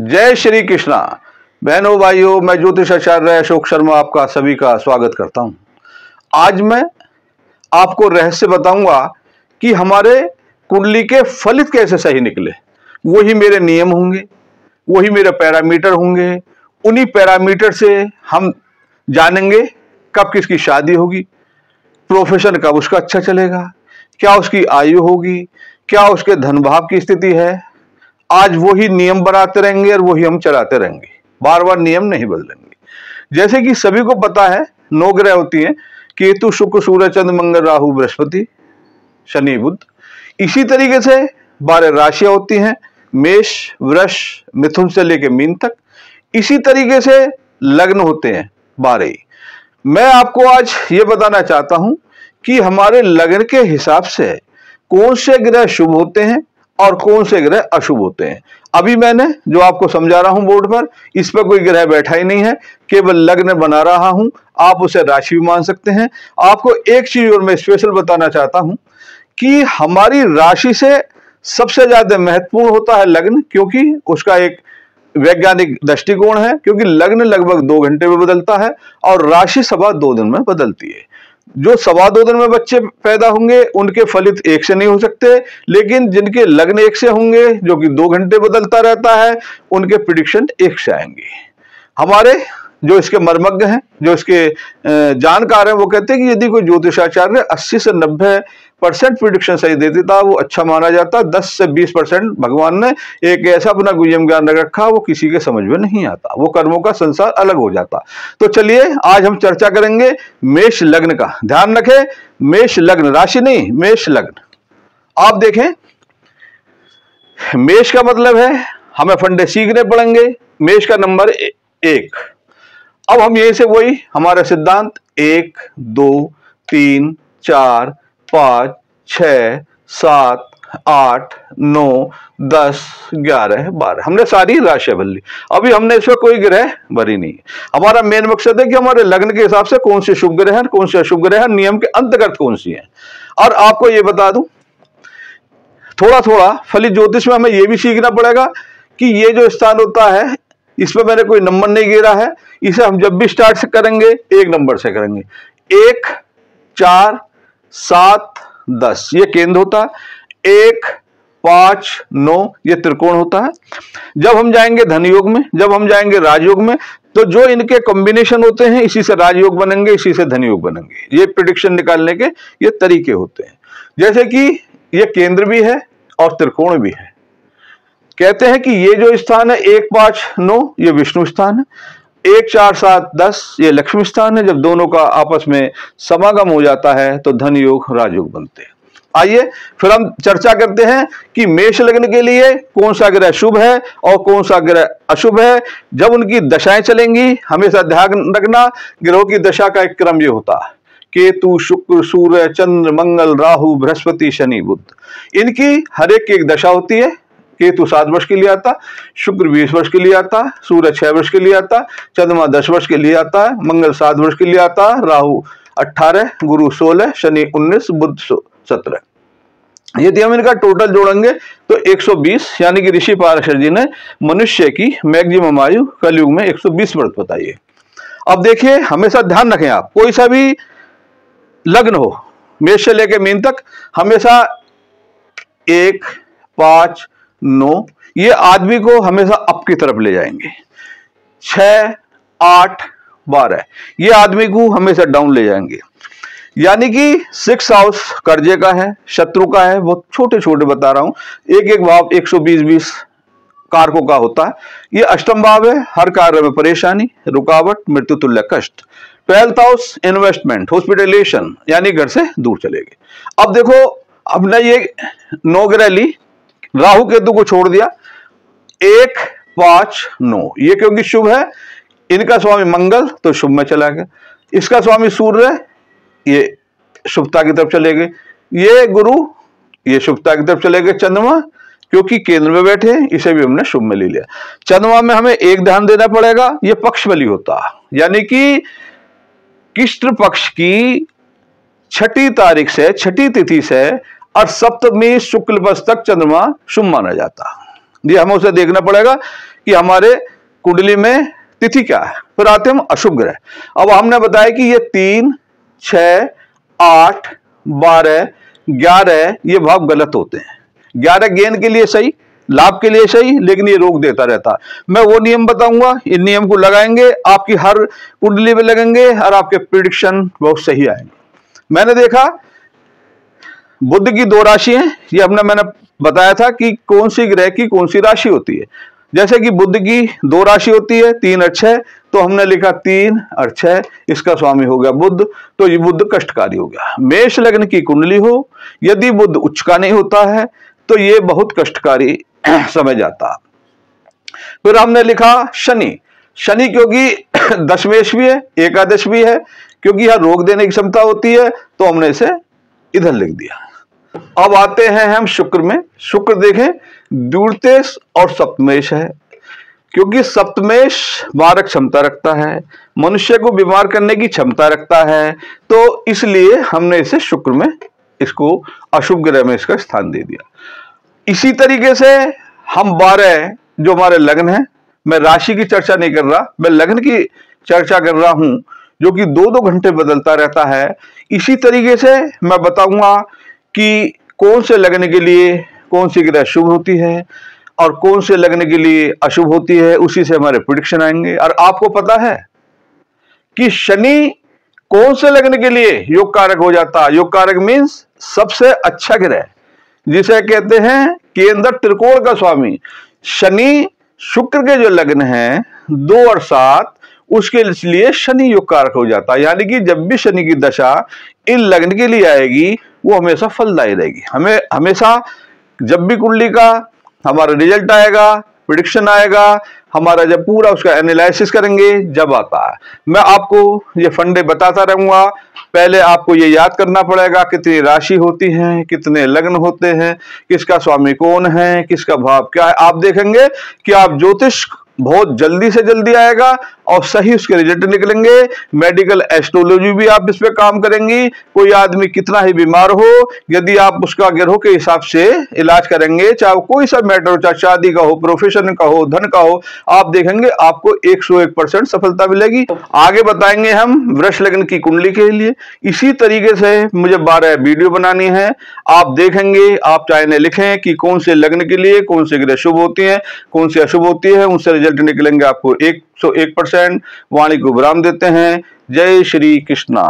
जय श्री कृष्णा। बहनों भाइयों, मैं ज्योतिष आचार्य अशोक शर्मा आपका सभी का स्वागत करता हूं। आज मैं आपको रहस्य बताऊंगा कि हमारे कुंडली के फलित कैसे सही निकले। वही मेरे नियम होंगे, वही मेरे पैरामीटर होंगे। उन्हीं पैरामीटर से हम जानेंगे कब किसकी शादी होगी, प्रोफेशन कब उसका अच्छा चलेगा, क्या उसकी आयु होगी, क्या उसके धन भाव की स्थिति है। आज वही नियम बनाते रहेंगे और वही हम चलाते रहेंगे, बार बार नियम नहीं बदलेंगे। जैसे कि सभी को पता है 9 ग्रह होती हैं, केतु, शुक्र, सूर्य, चंद्र, मंगल, राहु, बृहस्पति, शनि, बुध। इसी तरीके से 12 राशियां होती हैं, मेष, वृष, मिथुन से लेकर मीन तक। इसी तरीके से लग्न होते हैं 12 ही। मैं आपको आज ये बताना चाहता हूं कि हमारे लग्न के हिसाब से कौन से ग्रह शुभ होते हैं और कौन से ग्रह अशुभ होते हैं। अभी मैंने जो आपको समझा रहा हूं बोर्ड पर, इस पर कोई ग्रह बैठा ही नहीं है, केवल लग्न बना रहा हूं। आप उसे राशि भी मान सकते हैं। आपको एक चीज और मैं स्पेशल बताना चाहता हूं कि हमारी राशि से सबसे ज्यादा महत्वपूर्ण होता है लग्न, क्योंकि उसका एक वैज्ञानिक दृष्टिकोण है। क्योंकि लग्न लगभग 2 घंटे में बदलता है और राशि सवा 2 दिन में बदलती है। जो सवा 2 दिन में बच्चे पैदा होंगे उनके फलित 1 से नहीं हो सकते, लेकिन जिनके लग्न 1 से होंगे, जो कि 2 घंटे बदलता रहता है, उनके प्रिडिक्शन 1 से आएंगे। हमारे जो इसके मर्मज्ञ हैं, जो इसके जानकार हैं, वो कहते हैं कि यदि कोई ज्योतिषाचार्य 80 से 90% प्रिडिक्शन सही दे देता, वो अच्छा माना जाता। 10 से 20% भगवान ने एक ऐसा अपना गुह्यम ज्ञान रख रखा, वो किसी के समझ में नहीं आता, वो कर्मों का संसार अलग हो जाता। तो चलिए आज हम चर्चा करेंगे मेष लग्न का। ध्यान रखें, मेष लग्न, राशि नहीं, मेष लग्न। आप देखें, मेष का मतलब है हमें फंडे सीखने पड़ेंगे। मेष का नंबर 1। अब हम यहीं से वही हमारा सिद्धांत 1, 2, 3, 4, 5, 6, 7, 8, 9, 10, 11, 12 हमने सारी राशियां भर ली। अभी हमने इसमें कोई ग्रह भरी नहीं है। हमारा मेन मकसद है कि हमारे लग्न के हिसाब से कौन से शुभ ग्रह हैं, कौन से अशुभ ग्रह हैं, नियम के अंतर्गत कौन सी है। और आपको यह बता दूं, थोड़ा थोड़ा फलित ज्योतिष में हमें यह भी सीखना पड़ेगा कि ये जो स्थान होता है, इसमें मैंने कोई नंबर नहीं गिरा है। इसे हम जब भी स्टार्ट से करेंगे 1 नंबर से करेंगे। 1, 4, 7, 10 ये केंद्र होता है। 1, 5, 9 ये त्रिकोण होता है। जब हम जाएंगे धन योग में, जब हम जाएंगे राजयोग में, तो जो इनके कॉम्बिनेशन होते हैं, इसी से राजयोग बनेंगे, इसी से धन योग बनेंगे। ये प्रेडिक्शन निकालने के ये तरीके होते हैं। जैसे कि ये केंद्र भी है और त्रिकोण भी है। कहते हैं कि ये जो स्थान है 1, 5, 9 ये विष्णु स्थान है। 1, 4, 7, 10 ये लक्ष्मी स्थान है। जब दोनों का आपस में समागम हो जाता है तो धन योग राजयोग बनते हैं। आइए फिर हम चर्चा करते हैं कि मेष लग्न के लिए कौन सा ग्रह शुभ है और कौन सा ग्रह अशुभ है। जब उनकी दशाएं चलेंगी, हमेशा ध्यान रखना, ग्रहों की दशा का एक क्रम ये होता है: केतु, शुक्र, सूर्य, चंद्र, मंगल, राहु, बृहस्पति, शनि, बुध। इनकी हर एक की एक दशा होती है। केतु 7 वर्ष के लिए आता, शुक्र 20 वर्ष के लिए आता, सूर्य 6 वर्ष के लिए आता, चंद्रमा 10 वर्ष के लिए आता है, मंगल 7 वर्ष के लिए आता, राहु 18, गुरु 16, शनि 19, बुध 17। यदि हम इनका टोटल जोड़ेंगे तो 120, यानी कि ऋषि पाराशर जी ने मनुष्य की मैक्सिमम आयु कलयुग में 120 वर्ष बताई है। अब देखिए, हमेशा ध्यान रखें, आप कोई सा भी लग्न हो, मेष से लेकर मीन तक, हमेशा 1, 5, 9 ये आदमी को हमेशा अप की तरफ ले जाएंगे। 6, 8, 12 ये आदमी को हमेशा डाउन ले जाएंगे। यानी कि 6 हाउस कर्जे का है, शत्रु का है, बहुत छोटे छोटे बता रहा हूं। एक एक भाव 120 कारकों का होता है। ये अष्टम भाव है, हर कार्य में परेशानी, रुकावट, मृत्यु तुल्य कष्ट। 12th हाउस इन्वेस्टमेंट, हॉस्पिटलेशन, यानी घर से दूर चले गए। अब देखो, हमने ये 9 ग्रह ली, राहु केतु को छोड़ दिया। 1, 5, 9 ये क्योंकि शुभ है। इनका स्वामी मंगल तो शुभ में चला गया, इसका स्वामी सूर्य ये शुभता की तरफ चले गए, ये गुरु ये शुभता की तरफ चले गए। चंद्रमा क्योंकि केंद्र में बैठे हैं, इसे भी हमने शुभ में ले लिया। चंद्रमा में हमें एक ध्यान देना पड़ेगा, ये पक्ष बली होता, यानी कि कृष्ण पक्ष की 6ठी तारीख से, 6ठी तिथि से और सप्तमी शुक्ल पक्ष तक चंद्रमा शुभ माना जाता। ये हमें उसे देखना पड़ेगा कि हमारे कुंडली में तिथि क्या है। फिर आते हम अशुभ ग्रह। अब हमने बताया कि ये 3, 6, 8, 12, 11 ये भाव गलत होते हैं। 11 गेन के लिए सही, लाभ के लिए सही, लेकिन ये रोक देता रहता है। मैं वो नियम बताऊंगा, इन नियम को लगाएंगे, आपकी हर कुंडली में लगेंगे और आपके प्रिडिक्शन बहुत सही आएंगे। मैंने देखा बुध की 2 राशि हैं, ये मैंने बताया था कि कौन सी ग्रह की कौन सी राशि होती है। जैसे कि बुध की 2 राशि होती है 3 और 6, तो हमने लिखा 3 और 6, इसका स्वामी हो गया बुध, तो ये बुध कष्टकारी हो गया। मेष लग्न की कुंडली हो, यदि बुध उच्च का नहीं होता है तो ये बहुत कष्टकारी समझ जाता। फिर हमने लिखा शनि। शनि क्योंकि दशमेश भी है, एकादश भी है, क्योंकि यह रोग देने की क्षमता होती है, तो हमने इसे इधर लिख दिया। अब आते हैं हम शुक्र में। शुक्र देखें द्वितीयेश और सप्तमेश है, क्योंकि सप्तमेश मारक क्षमता रखता है, मनुष्य को बीमार करने की क्षमता रखता है, तो इसलिए हमने इसे शुक्र में, इसको अशुभ ग्रह में इसका स्थान दे दिया। इसी तरीके से हम 12 जो हमारे लग्न है, मैं राशि की चर्चा नहीं कर रहा, मैं लग्न की चर्चा कर रहा हूं, जो कि 2-2 घंटे बदलता रहता है। इसी तरीके से मैं बताऊंगा कि कौन से लग्न के लिए कौन सी ग्रह शुभ होती है और कौन से लग्न के लिए अशुभ होती है, उसी से हमारे प्रेडिक्शन आएंगे। और आपको पता है कि शनि कौन से लग्न के लिए योग कारक हो जाता है। योग कारक मीन्स सबसे अच्छा ग्रह, जिसे कहते हैं केंद्र त्रिकोण का स्वामी। शनि शुक्र के जो लग्न हैं 2 और 7, उसके लिए शनि योग कारक हो जाता है। यानी कि जब भी शनि की दशा इन लग्न के लिए आएगी वो हमेशा फलदायी रहेगी। हमें हमेशा जब भी कुंडली का हमारा रिजल्ट आएगा, प्रेडिक्शन आएगा, हमारा जब पूरा उसका एनालिसिस करेंगे जब आता है, मैं आपको ये फंडे बताता रहूंगा। पहले आपको ये याद करना पड़ेगा कितनी राशि होती है, कितने लग्न होते हैं, किसका स्वामी कौन है, किसका भाव क्या है। आप देखेंगे कि आप ज्योतिष बहुत जल्दी से जल्दी आएगा और सही उसके रिजल्ट निकलेंगे। मेडिकल एस्ट्रोलॉजी भी आप इस पे काम करेंगी। कोई आदमी कितना ही बीमार हो, यदि आप उसका ग्रहों के हिसाब से इलाज करेंगे, चाहे कोई सा मैटर हो, चाहे शादी का हो, प्रोफेशन का हो, धन का हो, आप देखेंगे आपको 101% सफलता मिलेगी। आगे बताएंगे हम वृष लग्न की कुंडली के लिए। इसी तरीके से मुझे 12 वीडियो बनानी है, आप देखेंगे। आप चाहे लिखें कि कौन से लग्न के लिए कौन से ग्रह शुभ होती हैं, कौन सी अशुभ होती है, उनसे रिजल्ट निकलेंगे आपको 101%। वाणी को विराम देते हैं। जय श्री कृष्णा।